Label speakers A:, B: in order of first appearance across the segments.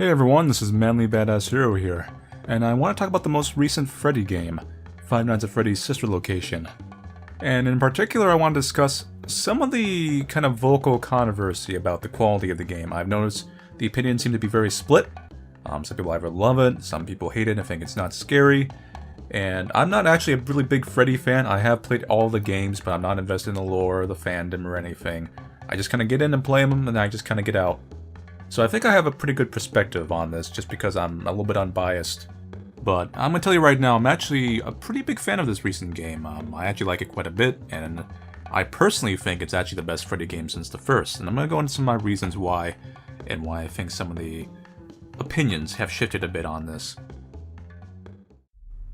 A: Hey everyone, this is ManlyBadassHero here, and I want to talk about the most recent Freddy game, Five Nights at Freddy's sister location. And in particular, I want to discuss some of the kind of vocal controversy about the quality of the game. I've noticed the opinions seem to be very split. Some people either love it, some people hate it and think it's not scary. And I'm not actually a really big Freddy fan. I have played all the games, but I'm not invested in the lore, or the fandom, or anything. I just kind of get in and play them, and then I just kind of get out. So I think I have a pretty good perspective on this, just because I'm a little bit unbiased. But I'm going to tell you right now, I'm actually a pretty big fan of this recent game. I actually like it quite a bit, and I personally think it's actually the best Freddy game since the first. And I'm going to go into some of my reasons why, and why I think some of the opinions have shifted a bit on this.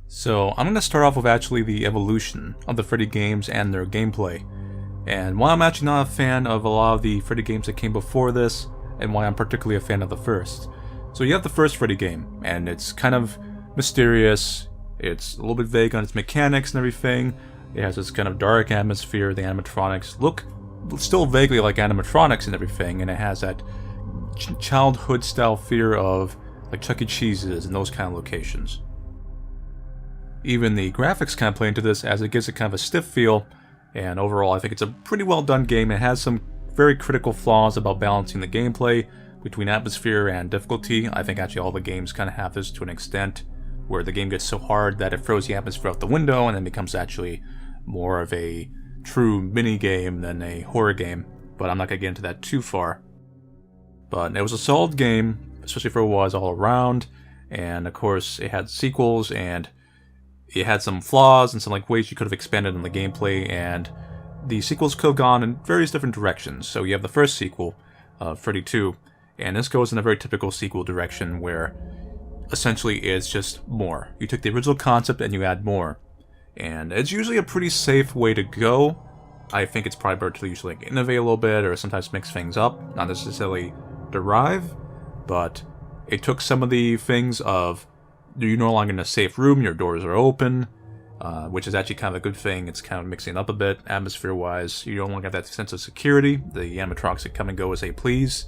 A: So I'm going to start off with actually the evolution of the Freddy games and their gameplay. And why I'm actually not a fan of a lot of the Freddy games that came before this, and why I'm particularly a fan of the first. So you have the first Freddy game, and it's kind of mysterious, it's a little bit vague on its mechanics and everything. It has this kind of dark atmosphere, the animatronics look still vaguely like animatronics and everything, and it has that childhood style fear of like Chuck E. Cheese's and those kind of locations. Even the graphics kind of play into this, as it gives it kind of a stiff feel, and overall I think it's a pretty well done game. It has some very critical flaws about balancing the gameplay between atmosphere and difficulty. I think actually all the games kind of have this to an extent, where the game gets so hard that it throws the atmosphere out the window and then becomes actually more of a true mini-game than a horror game, but I'm not going to get into that too far. But it was a solid game, especially for what it was all around, and of course it had sequels, and it had some flaws and some like ways you could have expanded on the gameplay, and the sequels could have gone in various different directions. So you have the first sequel, Freddy 2, and this goes in a very typical sequel direction where essentially it's just more. You took the original concept and you add more. And it's usually a pretty safe way to go. I think it's probably better to usually like innovate a little bit or sometimes mix things up, not necessarily derive, but it took some of the things of you're no longer in a safe room, your doors are open, which is actually kind of a good thing. It's kind of mixing it up a bit, atmosphere-wise. You don't want to get that sense of security. The animatronics that come and go as they please.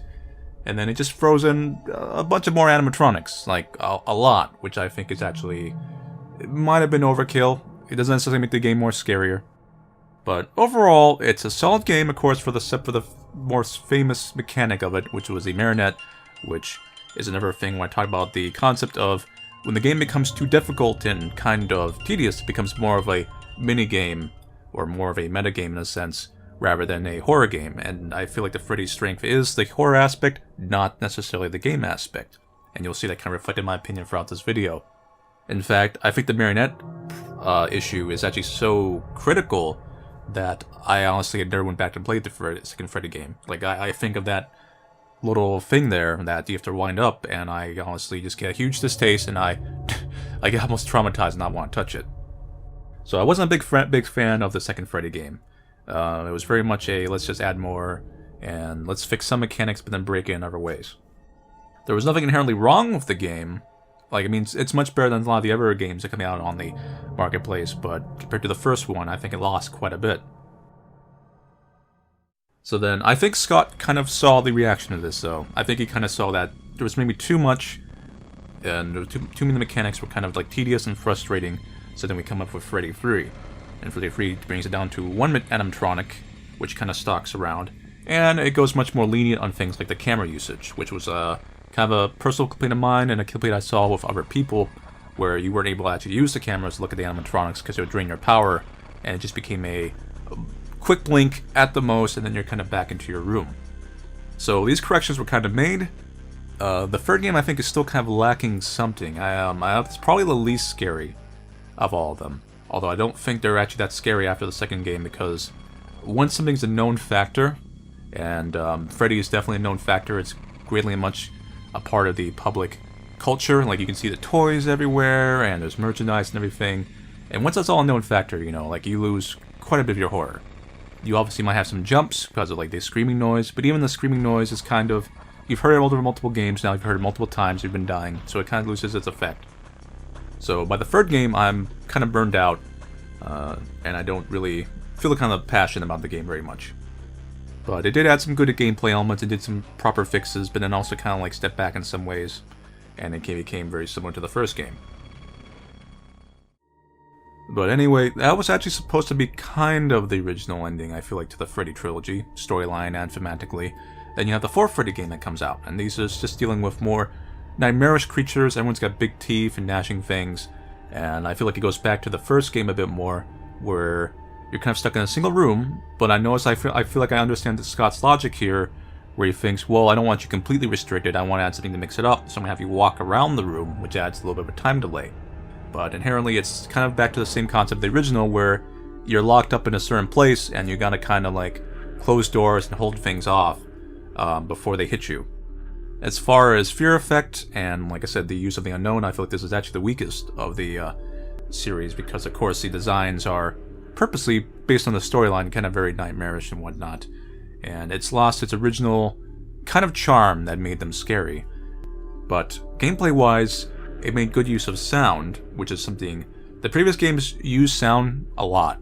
A: And then it just throws in a bunch of more animatronics, like a lot, which I think is actually, it might have been overkill. It doesn't necessarily make the game more scarier. But overall, it's a solid game, of course, except for the more famous mechanic of it, which was the marionette, which is another thing when I talk about the concept of when the game becomes too difficult and kind of tedious, it becomes more of a mini-game, or more of a meta-game in a sense, rather than a horror game. And I feel like the Freddy's strength is the horror aspect, not necessarily the game aspect. And you'll see that kind of reflected in my opinion throughout this video. In fact, I think the marionette issue is actually so critical that I honestly never went back to play the second Freddy game. Like, I think of that little thing there that you have to wind up, and I honestly just get a huge distaste, and I get almost traumatized and not want to touch it. So I wasn't a big fan of the second Freddy game. It was very much a let's just add more and let's fix some mechanics but then break it in other ways. There was nothing inherently wrong with the game. Like, I mean, it's much better than a lot of the other games that come out on the marketplace, but compared to the first one, I think it lost quite a bit. So then, I think Scott kind of saw the reaction to this, though. I think he kind of saw that there was maybe too much, and there was too many mechanics were kind of like tedious and frustrating, so then we come up with Freddy 3. And Freddy 3 brings it down to one animatronic, which kind of stalks around, and it goes much more lenient on things like the camera usage, which was kind of a personal complaint of mine and a complaint I saw with other people, where you weren't able to actually use the cameras to look at the animatronics because it would drain your power, and it just became a quick blink at the most, and then you're kind of back into your room. So these corrections were kind of made. The third game I think is still kind of lacking something. It's probably the least scary of all of them. Although I don't think they're actually that scary after the second game, because once something's a known factor, and Freddy is definitely a known factor, it's greatly much a part of the public culture. Like, you can see the toys everywhere, and there's merchandise and everything. And once that's all a known factor, you know, like, you lose quite a bit of your horror. You obviously might have some jumps because of like the screaming noise, but even the screaming noise is kind of, you've heard it over multiple games now, you've heard it multiple times, you've been dying, so it kind of loses its effect. So by the third game, I'm kind of burned out, and I don't really feel the kind of passion about the game very much. But it did add some good gameplay elements, it did some proper fixes, but then also kind of like stepped back in some ways, and it became very similar to the first game. But anyway, that was actually supposed to be kind of the original ending, I feel like, to the Freddy trilogy, storyline and thematically. Then you have the fourth Freddy game that comes out, and these are just dealing with more nightmarish creatures. Everyone's got big teeth and gnashing things, and I feel like it goes back to the first game a bit more, where you're kind of stuck in a single room. But I feel like I understand Scott's logic here, where he thinks, well, I don't want you completely restricted, I want to add something to mix it up, so I'm going to have you walk around the room, which adds a little bit of a time delay. But inherently, it's kind of back to the same concept of the original, where you're locked up in a certain place, and you gotta kind of like close doors and hold things off before they hit you. As far as fear effect, and like I said, the use of the unknown, I feel like this is actually the weakest of the series, because of course the designs are purposely based on the storyline, kind of very nightmarish and whatnot. And it's lost its original kind of charm that made them scary. But gameplay-wise, it made good use of sound, which is something... The previous games used sound a lot,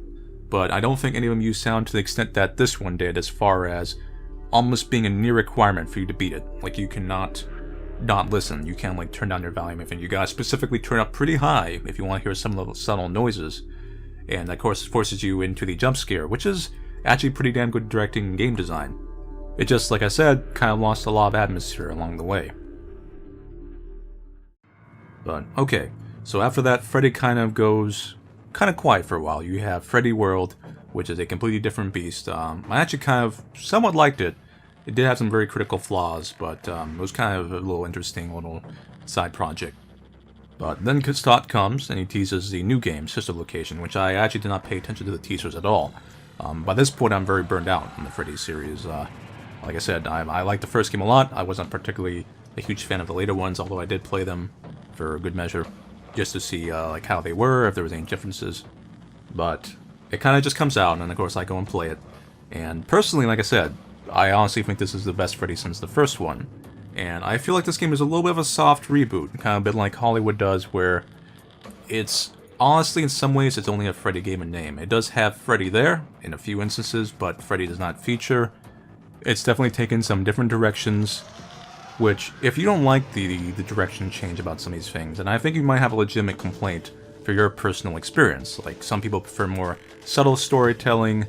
A: but I don't think any of them used sound to the extent that this one did, as far as almost being a near requirement for you to beat it. Like, you cannot not listen. You can't, like, turn down your volume. If you gotta specifically turn up pretty high if you want to hear some little subtle noises. And, of course, forces you into the jump scare, which is actually pretty damn good directing and game design. It just, like I said, kind of lost a lot of atmosphere along the way. But, okay, so after that, Freddy kind of goes kind of quiet for a while. You have Freddy World, which is a completely different beast. I actually kind of somewhat liked it. It did have some very critical flaws, but it was kind of a little interesting little side project. But then Scott comes, and he teases the new game, Sister Location, which I actually did not pay attention to the teasers at all. By this point, I'm very burned out on the Freddy series. Like I said, I liked the first game a lot. I wasn't particularly a huge fan of the later ones, although I did play them for a good measure, just to see like how they were, if there was any differences. But it kind of just comes out, and of course I go and play it. And personally, like I said, I honestly think this is the best Freddy since the first one. And I feel like this game is a little bit of a soft reboot, kind of a bit like Hollywood does, where it's honestly, in some ways, it's only a Freddy game in name. It does have Freddy there in a few instances, but Freddy does not feature. It's definitely taken some different directions, which, if you don't like the direction change about some of these things, then I think you might have a legitimate complaint for your personal experience. Like, some people prefer more subtle storytelling,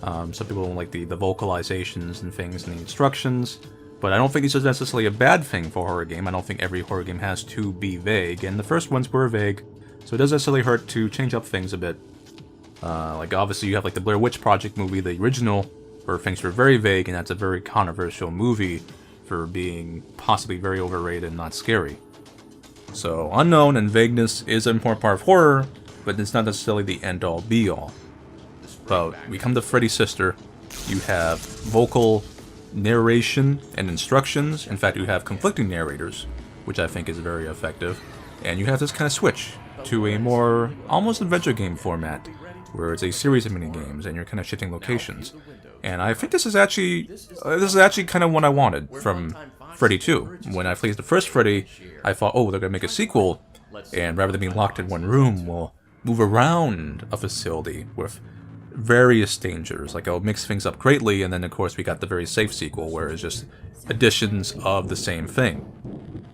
A: some people don't like the vocalizations and things and the instructions, but I don't think this is necessarily a bad thing for a horror game. I don't think every horror game has to be vague, and the first ones were vague, so it doesn't necessarily hurt to change up things a bit. Like, obviously you have like the Blair Witch Project movie, the original, where things were very vague, and that's a very controversial movie for being possibly very overrated and not scary. So, unknown and vagueness is an important part of horror, but it's not necessarily the end-all be-all. But we come to Freddy's sister. You have vocal narration and instructions. In fact, you have conflicting narrators, which I think is very effective. And you have this kind of switch to a more almost adventure game format, where it's a series of mini-games and you're kind of shifting locations. And I think this is actually kind of what I wanted from Freddy 2. When I played the first Freddy, I thought, oh, they're going to make a sequel, and rather than being locked in one room, we'll move around a facility with various dangers. Like, it'll mix things up greatly, and then of course we got the very safe sequel, where it's just additions of the same thing.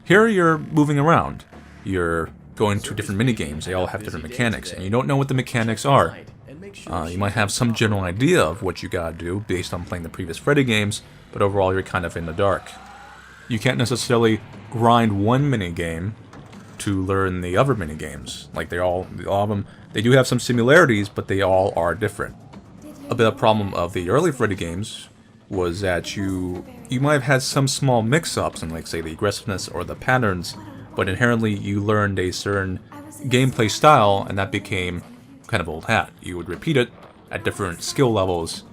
A: Here you're moving around. You're going to different minigames. They all have different mechanics, and you don't know what the mechanics are. You might have some general idea of what you gotta do based on playing the previous Freddy games, but overall you're kind of in the dark. You can't necessarily grind one minigame to learn the other minigames. Like, all of them, they do have some similarities, but they all are different. A bit of a problem of the early Freddy games was that you might have had some small mix-ups in, like, say, the aggressiveness or the patterns, but inherently you learned a certain gameplay style, and that became kind of old hat. You would repeat it at different skill levels,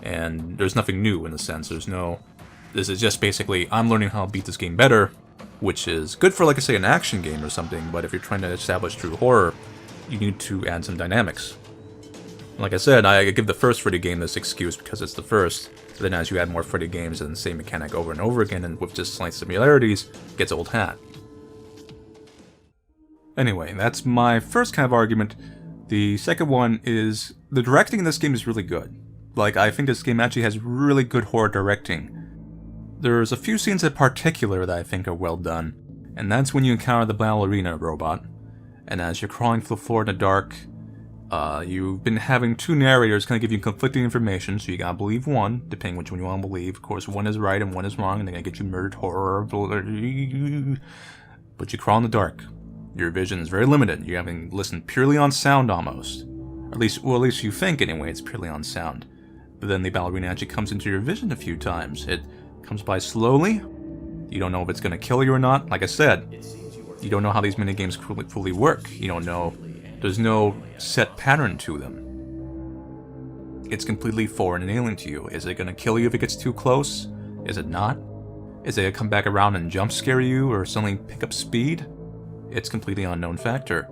A: and there's nothing new in a sense. This is just basically, I'm learning how to beat this game better, which is good for, like I say, an action game or something, but if you're trying to establish true horror, you need to add some dynamics. Like I said, I give the first Freddy game this excuse because it's the first, but then as you add more Freddy games and the same mechanic over and over again, and with just slight similarities, it gets old hat. Anyway, that's my first kind of argument. The second one is, the directing in this game is really good. Like, I think this game actually has really good horror directing. There's a few scenes in particular that I think are well done, and that's when you encounter the ballerina robot, and as you're crawling through the floor in the dark, you've been having two narrators kind of give you conflicting information, so you gotta believe one, depending which one you want to believe. Of course, one is right and one is wrong, and they're gonna get you murdered, horror, but you crawl in the dark. Your vision is very limited. You're having listened purely on sound almost. At least you think anyway, it's purely on sound. But then the ballerina actually comes into your vision a few times. It comes by slowly. You don't know if it's gonna kill you or not. Like I said, you don't know how these minigames fully work. You don't know. There's no set pattern to them. It's completely foreign and alien to you. Is it gonna kill you if it gets too close? Is it not? Is it gonna come back around and jump scare you or suddenly pick up speed? It's completely unknown factor.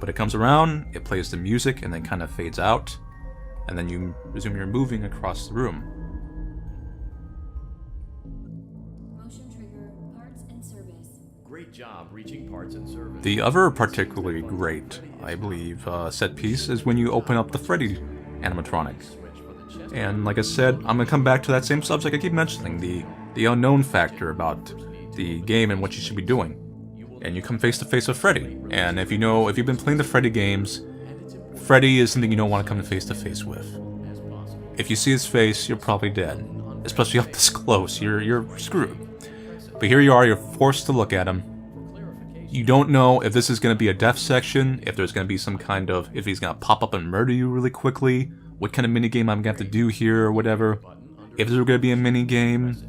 A: But it comes around, it plays the music, and then kind of fades out, and then you resume your moving across the room.
B: Motion trigger, parts and service.
C: Great job reaching parts and service.
A: The other particularly great, I believe, set piece is when you open up the Freddy animatronic. And like I said, I'm gonna come back to that same subject I keep mentioning, the unknown factor about the game and what you should be doing. And you come face to face with Freddy. And if you've been playing the Freddy games, Freddy is something you don't want to come face to face with. If you see his face, you're probably dead. Especially up this close, you're screwed. But here you are, you're forced to look at him. You don't know if this is going to be a death section, if there's going to be some kind of, if he's going to pop up and murder you really quickly, what kind of minigame I'm going to have to do here or whatever. If there's going to be a minigame,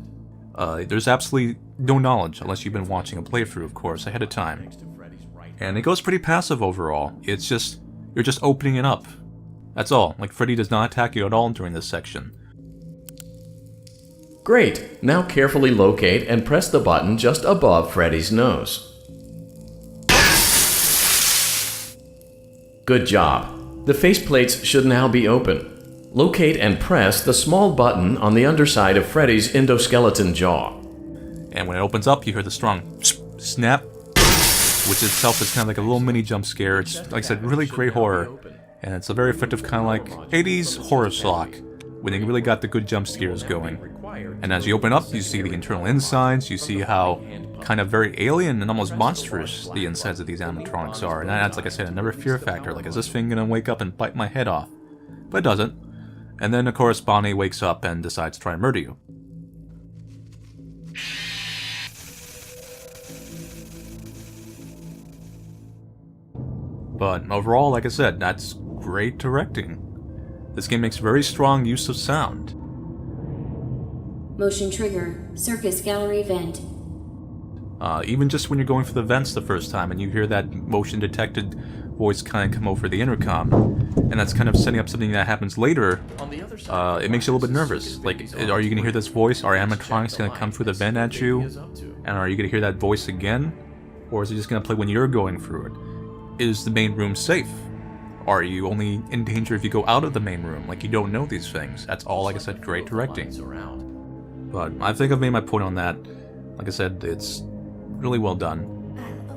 A: there's absolutely no knowledge unless you've been watching a playthrough, of course, ahead of time. And it goes pretty passive overall. It's just, you're just opening it up. That's all. Like, Freddy does not attack you at all during this section.
C: Great! Now carefully locate and press the button just above Freddy's nose. Good job. The faceplates should now be open. Locate and press the small button on the underside of Freddy's endoskeleton jaw.
A: And when it opens up, you hear the strong snap, which itself is kind of like a little mini jump scare. It's, like I said, really great horror. And it's a very effective kind of like 80s horror schlock, when they really got the good jump scares going. And as you open up, you see the internal insides, you see how kind of very alien and almost monstrous the insides of these animatronics are. And that adds, like I said, another fear factor, like, is this thing gonna wake up and bite my head off? But it doesn't. And then, of course, Bonnie wakes up and decides to try and murder you. But overall, like I said, that's great directing. This game makes very strong use of sound.
B: Motion trigger, circus gallery vent.
A: Even just when you're going through the vents the first time and you hear that motion detected voice kind of come over the intercom, and that's kind of setting up something that happens later, it makes you a little bit nervous. Like, are you going to hear this voice? Are animatronics going to come through the vent at you? And are you going to hear that voice again? Or is it just going to play when you're going through it? Is the main room safe? Are you only in danger if you go out of the main room? Like, you don't know these things. That's all, like I said, great directing. But I think I've made my point on that. Like I said, it's really well done.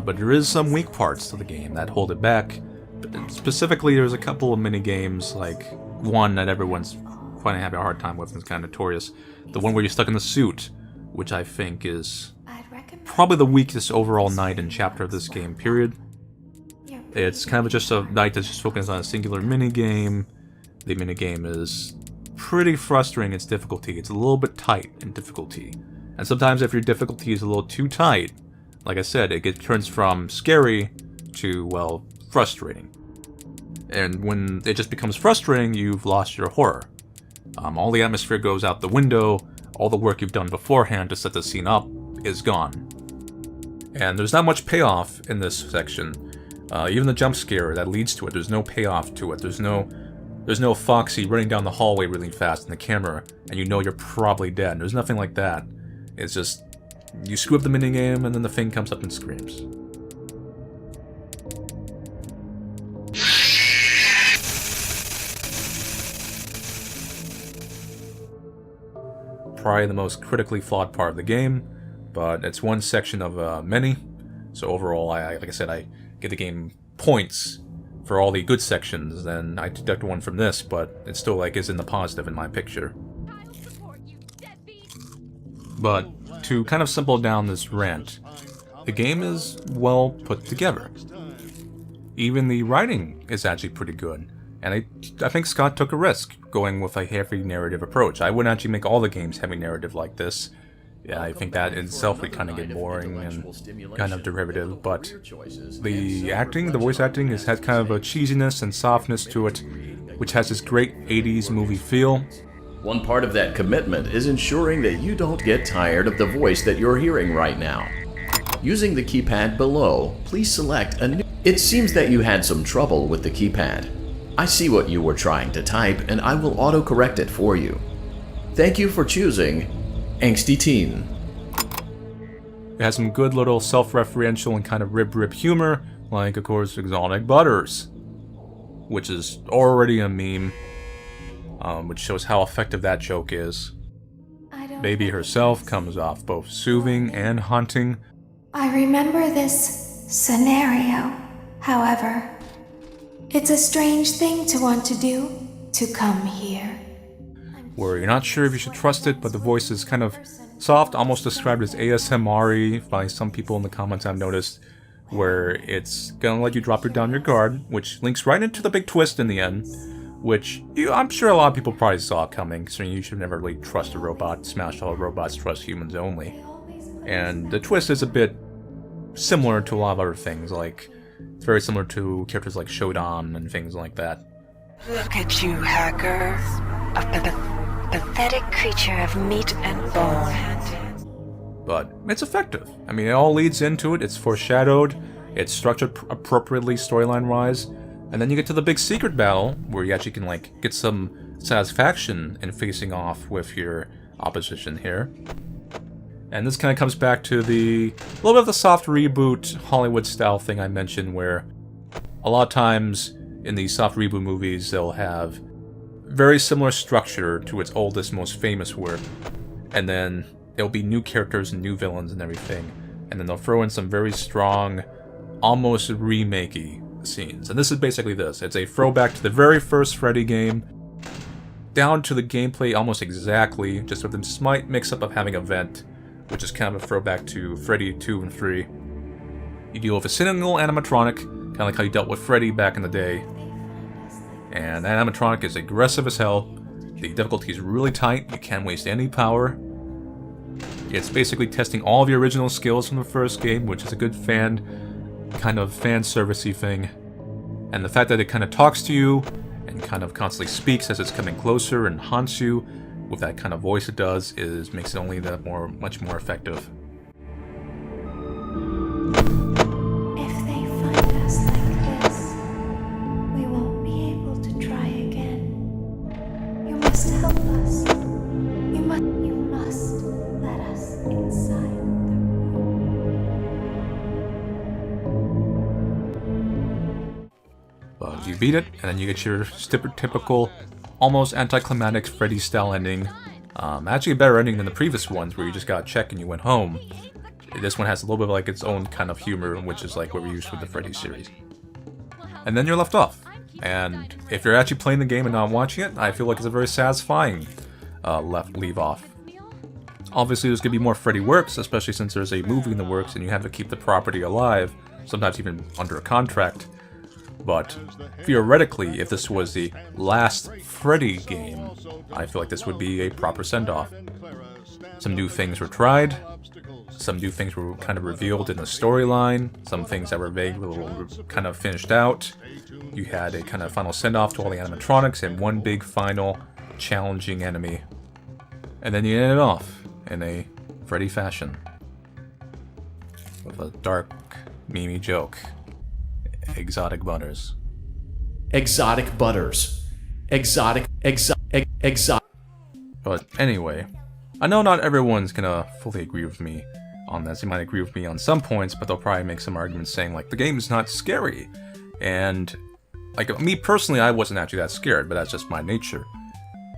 A: But there is some weak parts to the game that hold it back. But specifically, there's a couple of mini-games, like one that everyone's finding having a hard time with and is kind of notorious. The one where you're stuck in the suit, which I think is probably the weakest overall night and chapter of this game, period. It's kind of just a night that's just focused on a singular minigame. The minigame is pretty frustrating in its difficulty. It's a little bit tight in difficulty. And sometimes if your difficulty is a little too tight, like I said, it turns from scary to, well, frustrating. And when it just becomes frustrating, you've lost your horror. All the atmosphere goes out the window, all the work you've done beforehand to set the scene up is gone. And there's not much payoff in this section. Even the jump scare that leads to it, there's no payoff to it. There's no Foxy running down the hallway really fast in the camera, and you know you're probably dead. There's nothing like that. It's just, You screw up the minigame, and then the thing comes up and screams. Probably the most critically flawed part of the game, but it's one section of many. So overall, like I said, I give the game points for all the good sections, and I deduct one from this, but it still is in the positive in my picture. But to kind of simple down this rant, the game is well put together. Even the writing is actually pretty good, and I think Scott took a risk going with a heavy narrative approach. I wouldn't actually make all the games heavy narrative like this. Yeah, I think that in itself would kind of get boring and kind of derivative, but the acting, the voice acting, has kind of a cheesiness and softness to it, which has this great 80s movie feel.
C: One part of that commitment is ensuring that you don't get tired of the voice that you're hearing right now. Using the keypad below, please select a new... It seems that you had some trouble with the keypad. I see what you were trying to type, and I will auto-correct it for you. Thank you for choosing Angsty Teen.
A: It has some good little self-referential and kind of rib humor, like, of course, Exotic Butters, which is already a meme, which shows how effective that joke is. Baby herself comes off both soothing and haunting.
D: I remember this scenario, however. It's a strange thing to want to do, to come here.
A: Where you're not sure if you should trust it, but the voice is kind of soft, almost described as ASMR-y by some people in the comments I've noticed, where it's gonna let you drop down your guard, which links right into the big twist in the end, which I'm sure a lot of people probably saw coming, so you should never really trust a robot, smash all robots, trust humans only. And the twist is a bit similar to a lot of other things, like, it's very similar to characters like Shodan and things like that.
E: Look at you, hacker. A pathetic creature of meat and bone.
A: But it's effective. I mean, it all leads into it, it's foreshadowed, it's structured appropriately storyline-wise, and then you get to the big secret battle, where you actually can, get some satisfaction in facing off with your opposition here. And this kind of comes back to the little bit of the soft reboot Hollywood-style thing I mentioned, where a lot of times in these soft reboot movies, they'll have very similar structure to its oldest, most famous work, and then there'll be new characters and new villains and everything, and then they'll throw in some very strong, almost remake-y scenes. And this is basically this. It's a throwback to the very first Freddy game, down to the gameplay almost exactly, just with a slight mix-up of having a vent, which is kind of a throwback to Freddy 2 and 3. You deal with a cynical animatronic, kind of like how you dealt with Freddy back in the day. And that animatronic is aggressive as hell. The difficulty is really tight, you can't waste any power. It's basically testing all of your original skills from the first game, which is a good fan servicey thing. And the fact that it kind of talks to you, and kind of constantly speaks as it's coming closer and haunts you, with that kind of voice it does, makes it only that much more effective.
D: If they find us like this, we won't be able to try again. You must help us. You must let us inside the room.
A: Well, you beat it, and then you get your typical, almost anticlimactic Freddy-style ending. Actually a better ending than the previous ones, where you just got a check and you went home. This one has a little bit of its own kind of humor, which is what we used with the Freddy series. And then you're left off. And if you're actually playing the game and not watching it, I feel like it's a very satisfying leave off. Obviously there's going to be more Freddy works, especially since there's a movie in the works and you have to keep the property alive, sometimes even under a contract. But theoretically, if this was the last Freddy game, I feel like this would be a proper send-off. Some new things were tried, some new things were kind of revealed in the storyline, some things that were vague were kind of finished out. You had a kind of final send-off to all the animatronics and one big final challenging enemy. And then you end it off in a Freddy fashion, with a dark, memey joke. Exotic Butters.
C: Exotic Butters. Exotic. But
A: anyway, I know not everyone's gonna fully agree with me on this. They might agree with me on some points, but they'll probably make some arguments saying, like, the game is not scary. And, like, me personally, I wasn't actually that scared, but that's just my nature.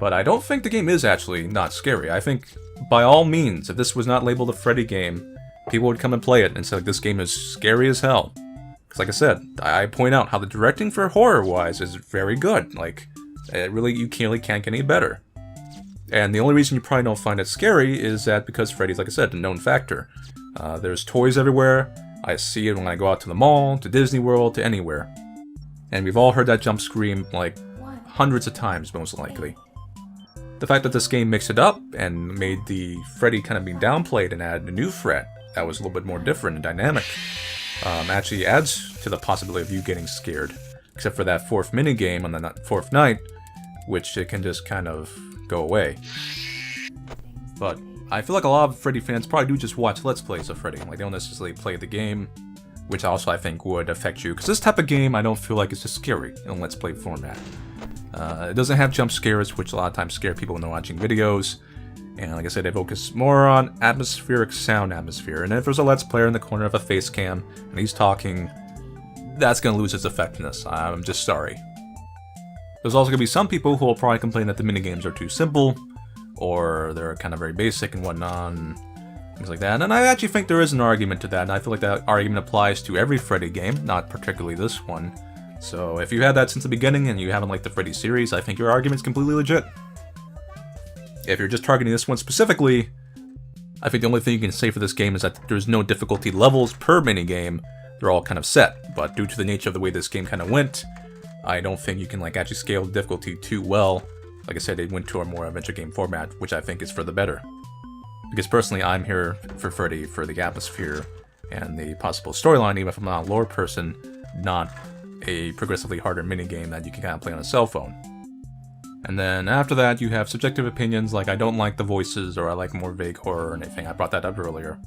A: But I don't think the game is actually not scary. I think, by all means, if this was not labeled a Freddy game, people would come and play it and say, like, this game is scary as hell. Because, like I said, I point out how the directing for horror-wise is very good. Like, you really can't get any better. And the only reason you probably don't find it scary is that because Freddy's, like I said, a known factor. There's toys everywhere. I see it when I go out to the mall, to Disney World, to anywhere. And we've all heard that jump scream, like, hundreds of times, most likely. The fact that this game mixed it up and made the Freddy kind of being downplayed and added a new threat that was a little bit more different and dynamic actually adds to the possibility of you getting scared. Except for that fourth minigame on the fourth night, which it can just kind of go away. But I feel like a lot of Freddy fans probably do just watch Let's Plays of Freddy. Like, they don't necessarily play the game, which also I think would affect you. Because this type of game I don't feel like is just scary in a Let's Play format. It doesn't have jump scares, which a lot of times scare people when they're watching videos. And like I said, they focus more on atmospheric sound atmosphere. And if there's a Let's Player in the corner of a face cam and he's talking, that's going to lose its effectiveness. I'm just sorry. There's also going to be some people who will probably complain that the minigames are too simple, or they're kind of very basic and whatnot, and things like that. And I actually think there is an argument to that, and I feel like that argument applies to every Freddy game, not particularly this one. So if you had that since the beginning and you haven't liked the Freddy series, I think your argument's completely legit. If you're just targeting this one specifically, I think the only thing you can say for this game is that there's no difficulty levels per minigame. They're all kind of set, but due to the nature of the way this game kind of went, I don't think you can like actually scale the difficulty too well. Like I said, it went to a more adventure game format, which I think is for the better. Because personally, I'm here for Freddy, for the atmosphere and the possible storyline, even if I'm not a lore person, not a progressively harder minigame that you can kind of play on a cell phone. And then after that, you have subjective opinions like I don't like the voices or I like more vague horror or anything. I brought that up earlier.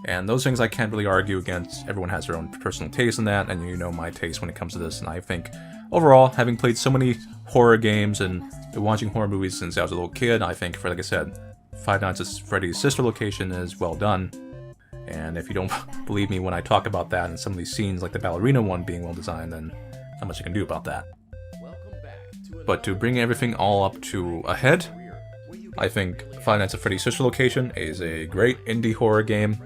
A: And those things I can't really argue against. Everyone has their own personal taste in that, and you know my taste when it comes to this. And I think, overall, having played so many horror games and been watching horror movies since I was a little kid, I think, for like I said, Five Nights at Freddy's sister location is well done. And if you don't believe me when I talk about that and some of these scenes, like the ballerina one being well designed, then not much you can do about that. But to bring everything all up to a head, I think Five Nights at Freddy's sister location is a great indie horror game.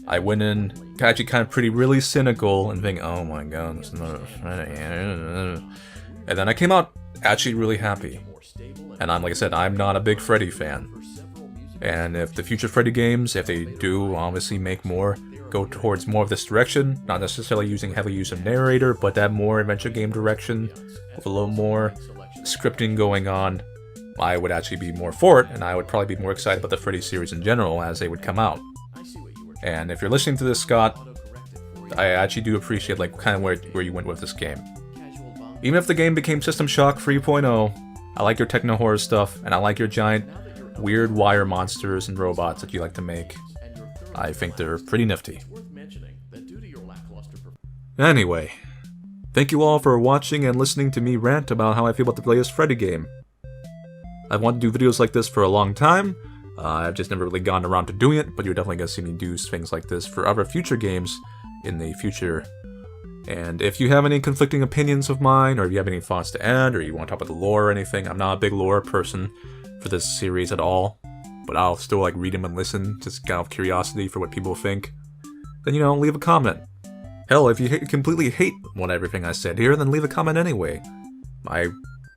A: I went in actually kind of really cynical and thinking, oh my god, this is not a Freddy. And then I came out actually really happy. And like I said, I'm not a big Freddy fan. And if the future Freddy games, if they do obviously make more, go towards more of this direction, not necessarily using heavy use of narrator, but that more adventure game direction, with a little more scripting going on, I would actually be more for it, and I would probably be more excited about the Freddy series in general as they would come out. And if you're listening to this, Scott, I actually do appreciate like kind of where you went with this game. Even if the game became System Shock 3.0, I like your techno horror stuff, and I like your giant weird wire monsters and robots that you like to make. I think they're pretty nifty. Anyway, thank you all for watching and listening to me rant about how I feel about the latest Freddy game. I've wanted to do videos like this for a long time. I've just never really gotten around to doing it, but you're definitely going to see me do things like this for other future games in the future. And if you have any conflicting opinions of mine, or if you have any thoughts to add, or you want to talk about the lore or anything, I'm not a big lore person for this series at all, but I'll still like read them and listen, just out of curiosity for what people think. Then, you know, leave a comment. Hell, if you completely hate everything I said here, then leave a comment anyway. I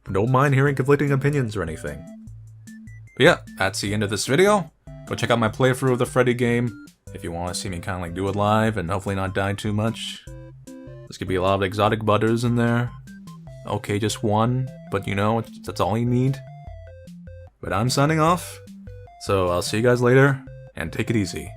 A: don't mind hearing conflicting opinions or anything. But yeah, that's the end of this video. Go check out my playthrough of the Freddy game if you want to see me kind of like do it live and hopefully not die too much. There's gonna be a lot of exotic butters in there. Okay, just one, but you know, that's all you need. But I'm signing off, so I'll see you guys later, and take it easy.